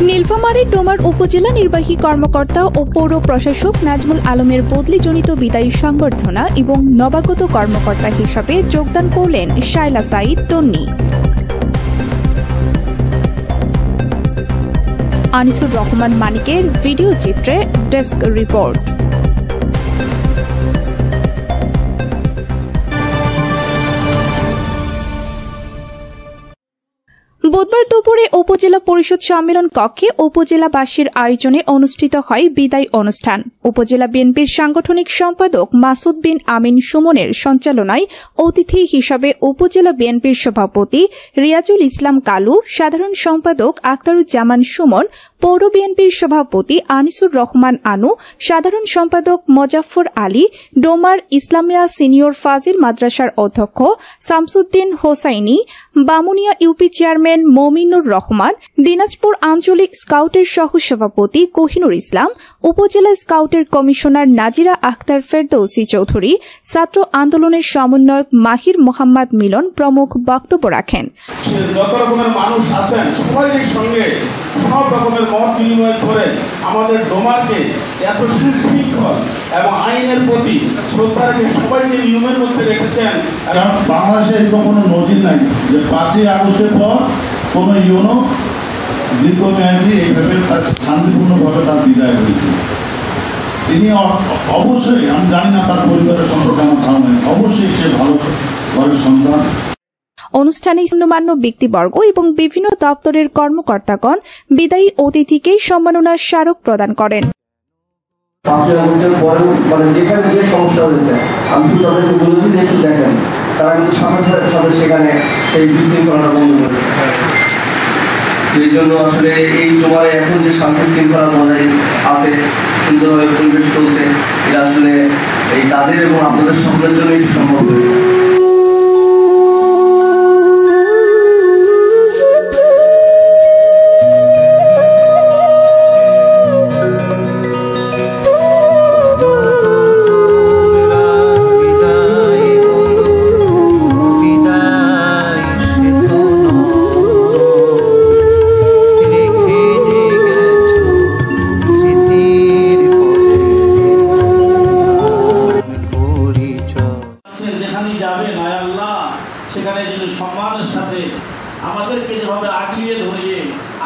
নীলফামারী ডোমার উপজেলা নির্বাহী কর্মকর্তা ও পৌর প্রশাসক নাজমুল আলমের বদলিজনিত বিদায়ী সংবর্ধনা এবং নবাগত কর্মকর্তা হিসাবে যোগদান করলেন শায়লা সাঈদ তন্নি। আনিসুর রহমান মানিকের ভিডিও চিত্রে ডেস্ক রিপোর্ট। বুধবার দুপুরে উপজেলা পরিষদ সম্মেলন কক্ষে উপজেলাবাসীর আয়োজনে অনুষ্ঠিত হয় বিদায় অনুষ্ঠান। উপজেলা বিএনপির সাংগঠনিক সম্পাদক মাসুদ বিন আমিন সুমনের সঞ্চালনায় অতিথি হিসাবে উপজেলা বিএনপির সভাপতি রিয়াজুল ইসলাম কালু, সাধারণ সম্পাদক আখতারুজ্জামান সুমন, পৌর বিএনপির সভাপতি আনিসুর রহমান আনু, সাধারণ সম্পাদক মোজাফফর আলী, ডোমার ইসলামিয়া সিনিয়র ফাজিল মাদ্রাসার অধ্যক্ষ শামসুদ্দিন হোসাইনি, বামুনিয়া ইউপি চেয়ারম্যান মমিনুর রহমান, দিনাজপুর আঞ্চলিক স্কাউটের সহসভাপতি কোহিনুর ইসলাম, উপজেলা স্কাউটের কমিশনার নাজিরা আখতার ফেরদৌসি চৌধুরী, ছাত্র আন্দোলনের সমন্বয়ক মাহির মোহাম্মদ মিলন প্রমুখ বক্তব্য রাখেন। যত রকমের মানুষ আছেন সবাই সঙ্গে সব রকমের মত বিনিময় করে আমাদের ডোমারকে এত সুশৃঙ্খল এবং আইনের প্রতি শ্রদ্ধাকে সবাইকে নিয়মের মধ্যে রেখেছেন। কারণ বাংলাদেশে এরকম কোনো নজির নাই যে 5ই আগস্টের পর কোনো ইউনো দীর্ঘমেয়াদী এইভাবে তার শান্তিপূর্ণভাবে তার বিদায় হয়েছে। তিনি অবশ্যই, আমি জানি না তার পরিবারের সম্পর্কে আমার ধারণা নেই, অবশ্যই সে ভালো ঘরের সন্তান। অনুষ্ঠানে গণ্যমান্য ব্যক্তিবর্গ এবং বিভিন্ন দপ্তরের কর্মকর্তাগণ বিদায়ী অতিথিকে সম্মাননার স্মারক প্রদান করেন। 5ই আগস্টের পরে যেখানে যে সমস্যা হয়েছে আমি শুধু তাদেরকে বলেছি যে একটু দেখেন, তারা কিন্তু সাথে সাথে সেখানে সেই বিশৃঙ্খলাটা বন্ধ করেছে। এই জন্য আসলে এই ডোমারে এখন যে শান্তি শৃঙ্খলা বজায় আছে, সুন্দরভাবে পরিবেশ চলছে, এটা আসলে এই তাদের এবং আপনাদের সকলের জন্য এটি সম্ভব হয়েছে। সেখানে যদি সম্মানের সাথে আমাদেরকে যেভাবে আগলিয়ে ধরিয়ে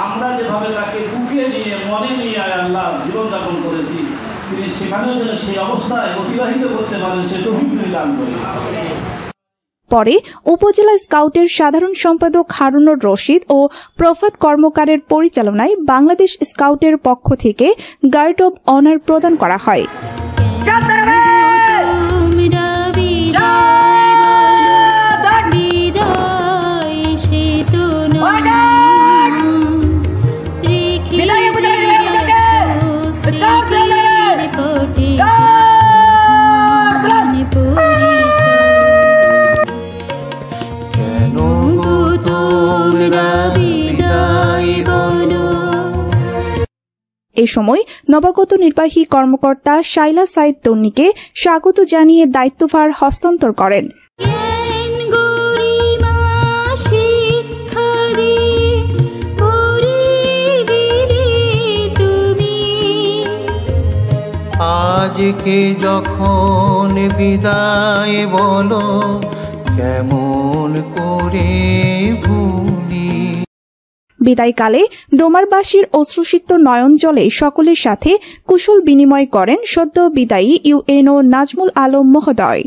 আমরা যেভাবে তাকে বুকে নিয়ে মনে নিয়ে আল্লাহ জীবনযাপন করেছি, তিনি সেখানেও যেন সেই অবস্থায় অতিবাহিত করতে পারেন সে তৌফিক দান করেন। পরে উপজেলা স্কাউটের সাধারণ সম্পাদক হারুনুর রশিদ ও প্রফাত কর্মকারের পরিচালনায় বাংলাদেশ স্কাউটের পক্ষ থেকে গার্ড অব অনার প্রদান করা হয়। এ সময় নবাগত নির্বাহী কর্মকর্তা শায়লা সাঈদ তন্নিকে স্বাগত জানিয়ে দায়িত্বভার হস্তান্তর করেন। আজকে যখন বিদায় বলো কেমন করে ভুলি। বিদায়কালে ডোমারবাসীর অশ্রুসিক্ত নয়ন জলে সকলের সাথে কুশল বিনিময় করেন সদ্য বিদায়ী ইউএনও নাজমুল আলম মহোদয়।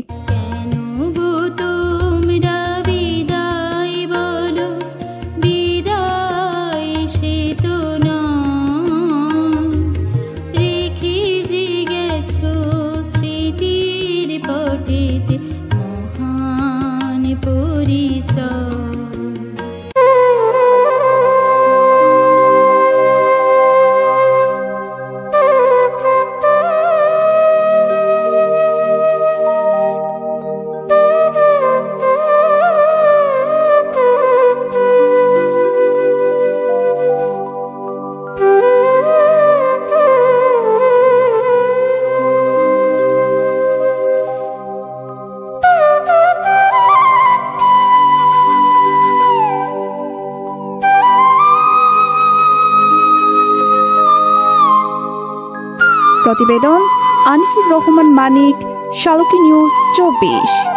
প্রতিবেদন আনিসুর রহমান মানিক, শালকি নিউজ 24।